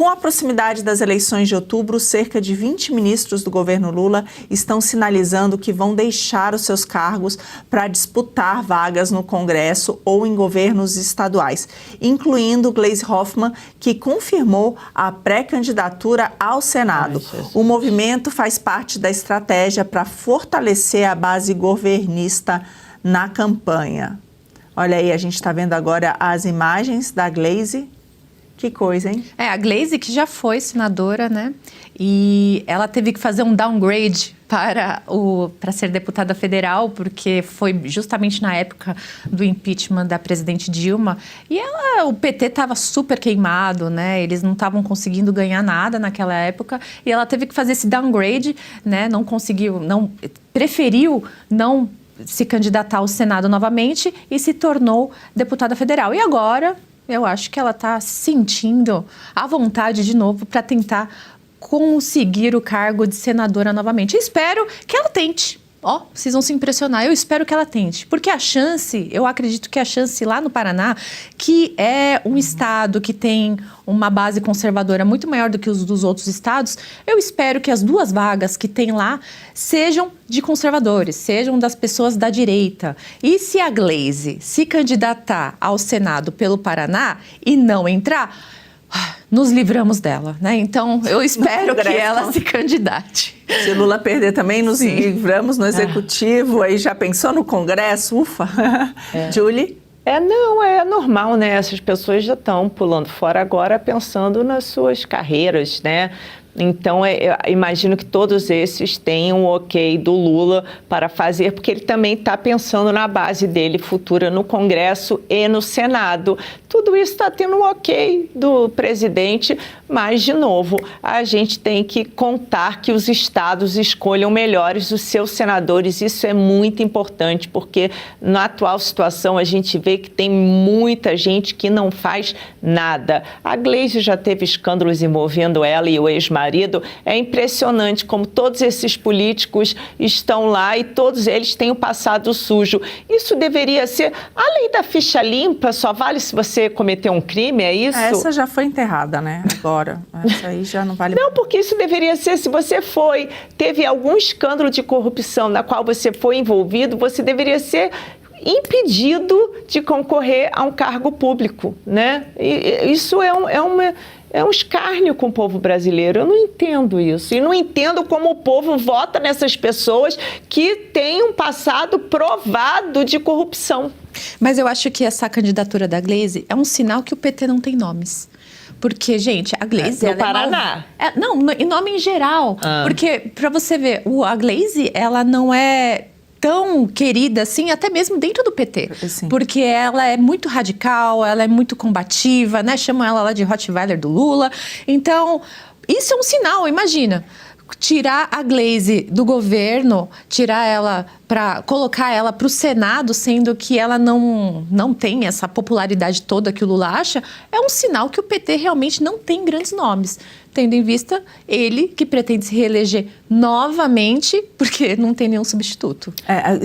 Com a proximidade das eleições de outubro, cerca de 20 ministros do governo Lula estão sinalizando que vão deixar os seus cargos para disputar vagas no Congresso ou em governos estaduais, incluindo Gleisi Hoffmann, que confirmou a pré-candidatura ao Senado. O movimento faz parte da estratégia para fortalecer a base governista na campanha. Olha aí, a gente está vendo agora as imagens da Gleisi. Que coisa, hein? A Gleisi, que já foi senadora, né? E ela teve que fazer um downgrade para ser deputada federal, porque foi justamente na época do impeachment da presidente Dilma. E o PT estava super queimado, né? Eles não estavam conseguindo ganhar nada naquela época. E ela teve que fazer esse downgrade, né? Preferiu não se candidatar ao Senado novamente e se tornou deputada federal. E agora, eu acho que ela está sentindo a vontade de novo para tentar conseguir o cargo de senadora novamente. Espero que ela tente. Vocês vão se impressionar. Eu espero que ela tente. Porque eu acredito que a chance lá no Paraná, que é um estado que tem uma base conservadora muito maior do que os dos outros estados, eu espero que as 2 vagas que tem lá sejam de conservadores, sejam das pessoas da direita. E se a Gleisi se candidatar ao Senado pelo Paraná e não entrar, nos livramos dela, né? Então, eu espero que ela se candidate. Se Lula perder também, nos livramos no Executivo. Aí já pensou no Congresso? Ufa! Julie? Não, é normal, né? Essas pessoas já estão pulando fora agora pensando nas suas carreiras, né? Então, eu imagino que todos esses tenham o ok do Lula para fazer, porque ele também está pensando na base dele futura no Congresso e no Senado. Tudo isso está tendo um ok do presidente, mas, de novo, a gente tem que contar que os estados escolham melhores os seus senadores. Isso é muito importante, porque na atual situação a gente vê que tem muita gente que não faz nada. A Gleisi já teve escândalos envolvendo ela e o ex-marido. É impressionante como todos esses políticos estão lá e todos eles têm o passado sujo. Isso deveria ser, além da ficha limpa, só vale se você cometeu um crime, é isso? Essa já foi enterrada, né? Agora, essa aí já não vale. Não, porque isso deveria ser, se você teve algum escândalo de corrupção na qual você foi envolvido, você deveria ser impedido de concorrer a um cargo público, né? E isso é um escárnio com o povo brasileiro. Eu não entendo isso. E não entendo como o povo vota nessas pessoas que têm um passado provado de corrupção. Mas eu acho que essa candidatura da Gleisi é um sinal que o PT não tem nomes. Porque, gente, a Gleisi... No Paraná. Não, em nome em geral. Porque, para você ver, a Gleisi, ela não é tão querida assim, até mesmo dentro do PT. Sim. Porque ela é muito radical, ela é muito combativa, né? Chamam ela lá de Rottweiler do Lula. Então, isso é um sinal, imagina. Tirar a Gleisi do governo, colocar ela para o Senado, sendo que ela não tem essa popularidade toda que o Lula acha, é um sinal que o PT realmente não tem grandes nomes. Tendo em vista ele, que pretende se reeleger novamente, porque não tem nenhum substituto.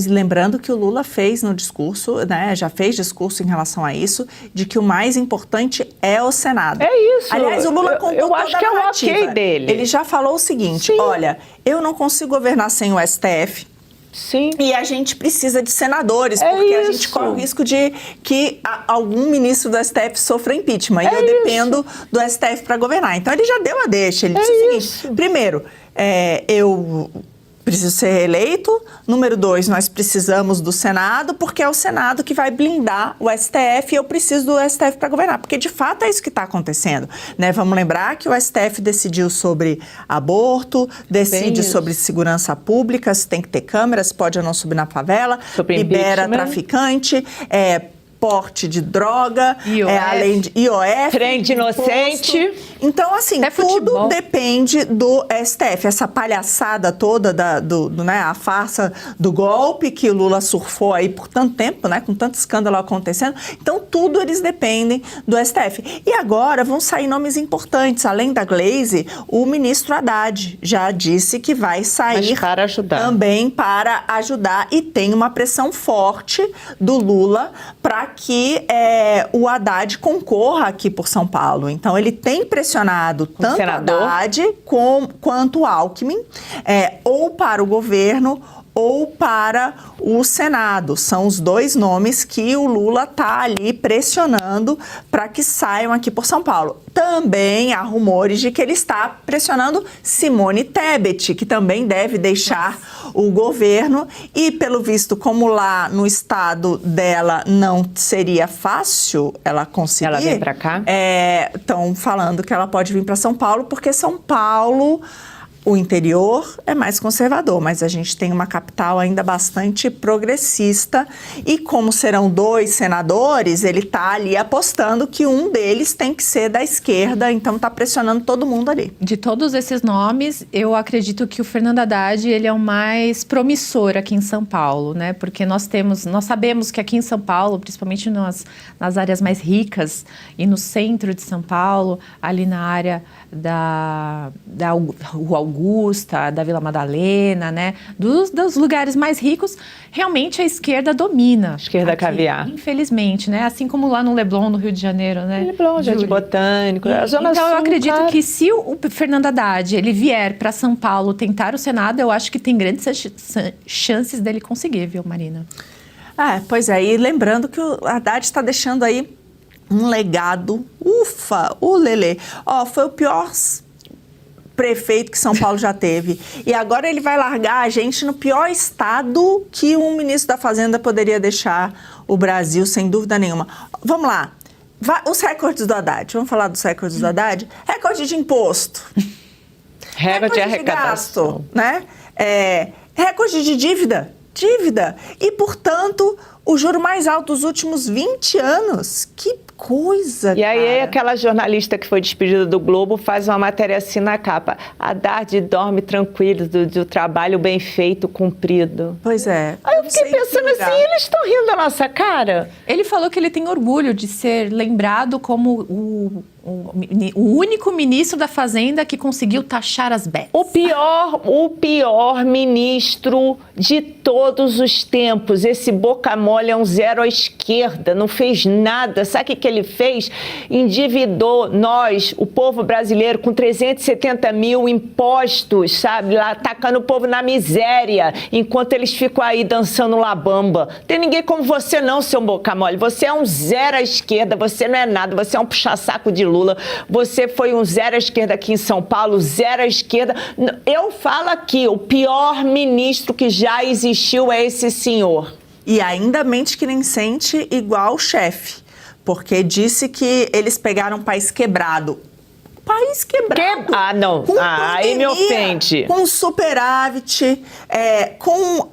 Lembrando que o Lula fez no discurso, né, já fez discurso em relação a isso, de que o mais importante é o Senado. É isso. Aliás, o Lula contou eu acho que é o ok dele. Ele já falou o seguinte, olha, eu não consigo governar sem o STF, sim. E a gente precisa de senadores, porque a gente corre o risco de que algum ministro do STF sofra impeachment. E eu dependo do STF para governar. Então, ele já deu a deixa. Ele disse o seguinte, primeiro, eu preciso ser reeleito. Número 2, nós precisamos do Senado, porque é o Senado que vai blindar o STF e eu preciso do STF para governar, porque de fato é isso que está acontecendo, né? Vamos lembrar que o STF decidiu sobre aborto, decide sobre segurança pública, se tem que ter câmeras, pode ou não subir na favela, libera traficante, porte de droga, além de IOF, trem de inocente. Então, assim, tudo depende do STF. Essa palhaçada toda, né, a farsa do golpe que o Lula surfou aí por tanto tempo, né, com tanto escândalo acontecendo. Então, tudo eles dependem do STF. E agora vão sair nomes importantes. Além da Gleisi, o ministro Haddad já disse que vai sair também para ajudar. E tem uma pressão forte do Lula para que o Haddad concorra aqui por São Paulo. Então, ele tem pressionado tanto senador? Haddad quanto o Alckmin, ou para o governo ou para o Senado. São os dois nomes que o Lula está ali pressionando para que saiam aqui por São Paulo. Também há rumores de que ele está pressionando Simone Tebet, que também deve deixar o governo. E, pelo visto, como lá no estado dela não seria fácil ela conseguir... Ela vem para cá? Estão falando que ela pode vir para São Paulo, porque São Paulo... O interior é mais conservador, mas a gente tem uma capital ainda bastante progressista e como serão 2 senadores, ele está ali apostando que um deles tem que ser da esquerda, então está pressionando todo mundo ali. De todos esses nomes, eu acredito que o Fernando Haddad ele é o mais promissor aqui em São Paulo, né? Porque nós sabemos que aqui em São Paulo, principalmente nas áreas mais ricas e no centro de São Paulo, ali na área da Rua Augusta, da Vila Madalena, né? Dos lugares mais ricos, realmente a esquerda domina. Esquerda aqui, caviar. Infelizmente, né? Assim como lá no Leblon, no Rio de Janeiro, né? Leblon, Jardim Botânico, a Zona Então, Sul, eu acredito claro. que se o Fernando Haddad ele vier para São Paulo tentar o Senado, eu acho que tem grandes chances dele conseguir, viu, Marina? Pois é, e lembrando que o Haddad está deixando aí um legado, o Lelê. Foi o pior prefeito que São Paulo já teve. E agora ele vai largar a gente no pior estado que um ministro da Fazenda poderia deixar o Brasil, sem dúvida nenhuma. Vamos lá. Os recordes do Haddad. Vamos falar dos recordes do Haddad? Recorde de imposto. Recorde de arrecadação. Gasto, né? Recorde de dívida. E, portanto, o juro mais alto dos últimos 20 anos. Que coisa, E aí, cara. aquela jornalista que foi despedida do Globo faz uma matéria assim na capa. Haddad dorme tranquilo do trabalho bem feito, cumprido. Pois é. Aí eu fiquei pensando assim, eles estão rindo da nossa cara? Ele falou que ele tem orgulho de ser lembrado como o único ministro da Fazenda que conseguiu taxar as bets. O pior ministro de todos os tempos. Esse boca mole é um zero à esquerda, não fez nada. Sabe o que ele fez? Endividou nós, o povo brasileiro, com 370 mil impostos, sabe? Lá tacando o povo na miséria, enquanto eles ficam aí dançando labamba. Tem ninguém como você não, seu boca mole. Você é um zero à esquerda, você não é nada, você é um puxa-saco de Lula. Você foi um zero à esquerda aqui em São Paulo, zero à esquerda. Eu falo aqui, o pior ministro que já existiu é esse senhor. E ainda mente que nem sente igual o chefe, porque disse que eles pegaram um país quebrado. País quebrado. Não. Com Aí me ofende. Com superávit, com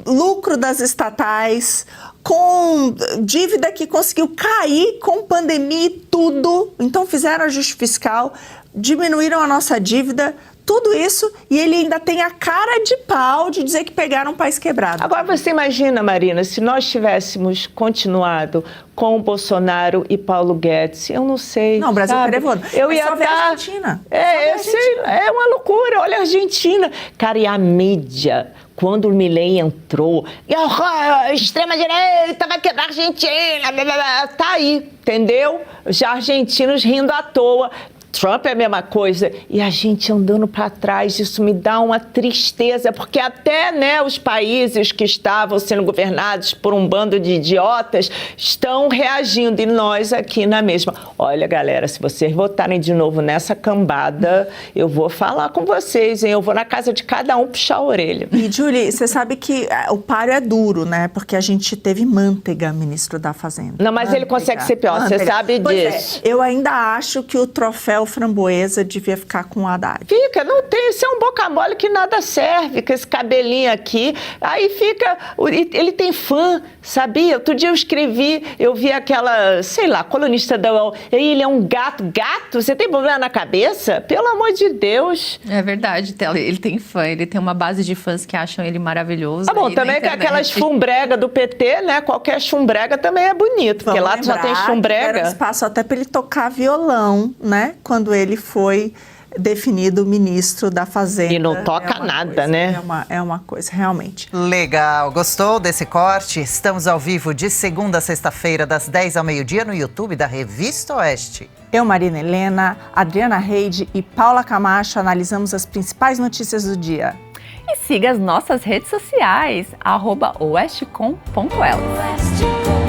lucro das estatais, com dívida que conseguiu cair com pandemia e tudo. Então fizeram ajuste fiscal, diminuíram a nossa dívida, tudo isso, e ele ainda tem a cara de pau de dizer que pegaram um país quebrado. Agora você imagina, Marina, se nós tivéssemos continuado com o Bolsonaro e Paulo Guedes, eu não sei. Não, o Brasil sabe? estaria voando. Eu É ia só ver a dar... Argentina. É uma loucura, olha a Argentina. Cara, e a mídia, quando o Milei entrou, a extrema-direita vai quebrar a Argentina, blá, blá, blá, tá aí, entendeu? Já argentinos rindo à toa. Trump é a mesma coisa, e a gente andando para trás, isso me dá uma tristeza, porque até, né, os países que estavam sendo governados por um bando de idiotas estão reagindo, e nós aqui na mesma. Olha, galera, se vocês votarem de novo nessa cambada, eu vou falar com vocês, hein? Eu vou na casa de cada um puxar a orelha. E, Julie, você sabe que o páreo é duro, né? Porque a gente teve Manteiga, ministro da Fazenda. Não, mas ele consegue ser pior, você sabe disso. Eu ainda acho que o troféu Framboesa devia ficar com o Haddad. Fica, não tem, esse é um boca mole que nada serve, com esse cabelinho aqui. Aí fica, ele tem fã, sabia? Outro dia eu vi aquela, sei lá, colunista da UOL, ele é um gato. Gato? Você tem problema na cabeça? Pelo amor de Deus. É verdade, ele tem fã, ele tem uma base de fãs que acham ele maravilhoso. Tá bom, também que aquelas chumbrega do PT, né? Qualquer chumbrega também é bonito, porque lá só tem chumbrega. Era espaço até para ele tocar violão, né? quando ele foi definido ministro da Fazenda. E não toca nada, né? É uma coisa, realmente. Legal. Gostou desse corte? Estamos ao vivo de segunda a sexta-feira, das 10 ao meio-dia, no YouTube da Revista Oeste. Eu, Marina Helena, Adriana Reide e Paula Camacho analisamos as principais notícias do dia. E siga as nossas redes sociais, @oestcom.elas.